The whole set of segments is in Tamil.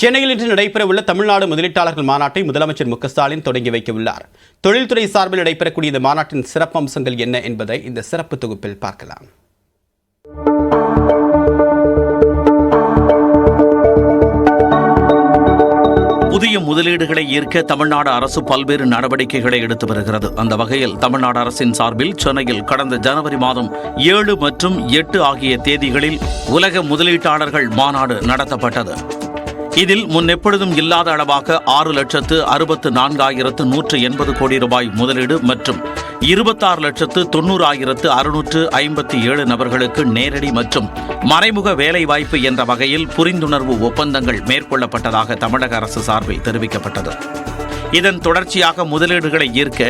சென்னையில் இன்று நடைபெறவுள்ள தமிழ்நாடு முதலீட்டாளர்கள் மாநாட்டை முதலமைச்சர் மு க ஸ்டாலின் தொடங்கி வைக்க உள்ளார். தொழில்துறை சார்பில் நடைபெறக்கூடிய இந்த மாநாட்டின் சிறப்பு அம்சங்கள் என்ன என்பதை இந்த சிறப்பு தொகுப்பில் பார்க்கலாம். புதிய முதலீடுகளை ஈர்க்க தமிழ்நாடு அரசு பல்வேறு நடவடிக்கைகளை எடுத்து வருகிறது. அந்த வகையில் தமிழ்நாடு அரசின் சார்பில் சென்னையில் கடந்த ஜனவரி மாதம் 7 மற்றும் 8 ஆகிய தேதிகளில் உலக முதலீட்டாளர்கள் மாநாடு நடத்தப்பட்டது. இதில் முன்னெப்பொழுதும் இல்லாத அளவாக 6,64,180 கோடி ரூபாய் முதலீடு மற்றும் 26,90,657 நபர்களுக்கு நேரடி மற்றும் மறைமுக வேலைவாய்ப்பு என்ற வகையில் புரிந்துணர்வு ஒப்பந்தங்கள் மேற்கொள்ளப்பட்டதாக தமிழக அரசு சார்பில் தெரிவிக்கப்பட்டது. இதன் தொடர்ச்சியாக முதலீடுகளை ஈர்க்க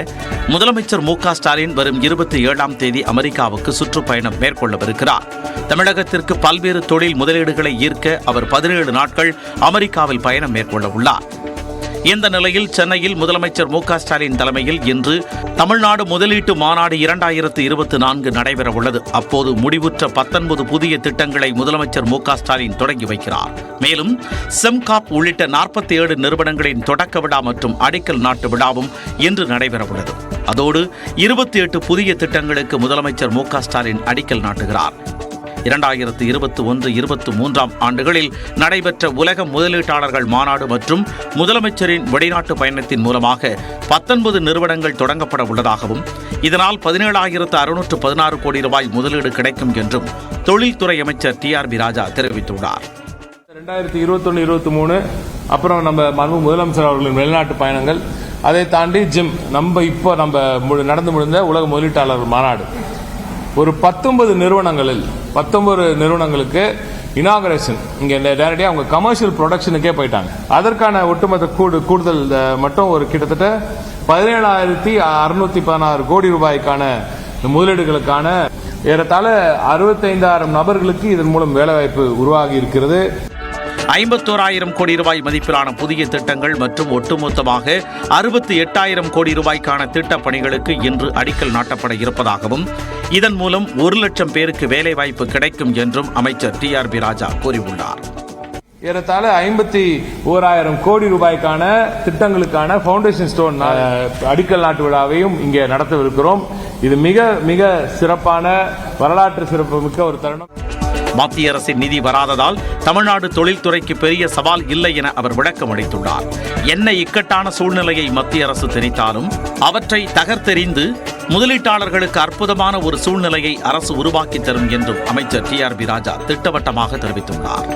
முதலமைச்சர் மு க ஸ்டாலின் வரும் 27ஆம் தேதி அமெரிக்காவுக்கு சுற்றுப்பயணம் மேற்கொள்ளவிருக்கிறார். தமிழகத்திற்கு பல்வேறு தொழில் முதலீடுகளை ஈர்க்க அவர் 17 நாட்கள் அமெரிக்காவில் பயணம் மேற்கொள்ள உள்ளார். இந்த நிலையில் சென்னையில் முதலமைச்சர் மு க ஸ்டாலின் தலைமையில் இன்று தமிழ்நாடு முதலீட்டு மாநாடு 2024 நடைபெறவுள்ளது. அப்போது முடிவுற்ற 19 புதிய திட்டங்களை முதலமைச்சர் மு க ஸ்டாலின் தொடங்கி வைக்கிறார். மேலும் செம்காப் உள்ளிட்ட 47 நிறுவனங்களின் தொடக்க விழா மற்றும் அடிக்கல் நாட்டு விழாவும் இன்று நடைபெறவுள்ளது. அதோடு 28 புதிய திட்டங்களுக்கு முதலமைச்சர் மு க ஸ்டாலின் அடிக்கல் நாட்டுகிறார். 2021-23ஆம் ஆண்டுகளில் நடைபெற்ற உலக முதலீட்டாளர்கள் மாநாடு மற்றும் முதலமைச்சரின் வெளிநாட்டு பயணத்தின் மூலமாக 19 நிறுவனங்கள் தொடங்கப்பட உள்ளதாகவும் இதனால் 17,616 கோடி ரூபாய் முதலீடு கிடைக்கும் என்றும் தொழில்துறை அமைச்சர் டி.ஆர்.பி. ராஜா தெரிவித்துள்ளார். 2021-23 அப்புறம் நம்ம முதலமைச்சர் அவர்களின் வெளிநாட்டு பயணங்கள், அதை தாண்டி இப்போ நடந்து முடிந்த உலக முதலீட்டாளர் மாநாடு ஒரு 19 நிறுவனங்களுக்கு இனாகரேஷன் இங்க டைரக்டா அவங்க கமர்ஷியல் ப்ரொடக்ஷனுக்கே போயிட்டாங்க. அதற்கான ஒட்டுமொத்த கூடுதல் மட்டும் ஒரு கிட்டத்தட்ட 17,616 கோடி ரூபாய்க்கான முதலீடுகளுக்கான ஏறத்தாழ 65,000 நபர்களுக்கு இதன் மூலம் வேலைவாய்ப்பு உருவாகி இருக்கிறது. 51,000 கோடி ரூபாய் மதிப்பிலான புதிய திட்டங்கள் மற்றும் ஒட்டுமொத்தமாக 68,000 கோடி ரூபாய்க்கான திட்டப் பணிகளுக்கு இன்று அடிக்கல் நாட்டப்பட இருப்பதாகவும் இதன் மூலம் 1,00,000 பேருக்கு வேலைவாய்ப்பு கிடைக்கும் என்றும் அமைச்சர் டி.ஆர்.பி. ராஜா கூறியுள்ளார். ஏறத்தாழ 51,000 கோடி ரூபாய்க்கான திட்டங்களுக்கான பவுண்டேஷன் ஸ்டோன் அடிக்கல் நாட்டு விழாவையும் இங்கே நடத்தவிருக்கிறோம். இது மிக மிக சிறப்பான வரலாற்று சிறப்புமிக்க ஒரு தருணம். மத்திய அரசின் நிதி வராததால் தமிழ்நாடு தொழில்துறைக்கு பெரிய சவால் இல்லை என அவர் விளக்கம் அளித்துள்ளார். என்ன இக்கட்டான சூழ்நிலையை மத்திய அரசு திணித்தாலும் அவற்றை தகர்த்தெறிந்து முதலீட்டாளர்களுக்கு அற்புதமான ஒரு சூழ்நிலையை அரசு உருவாக்கி தரும் என்றும் அமைச்சர் டி.ஆர்.பி. ராஜா திட்டவட்டமாக தெரிவித்துள்ளார்.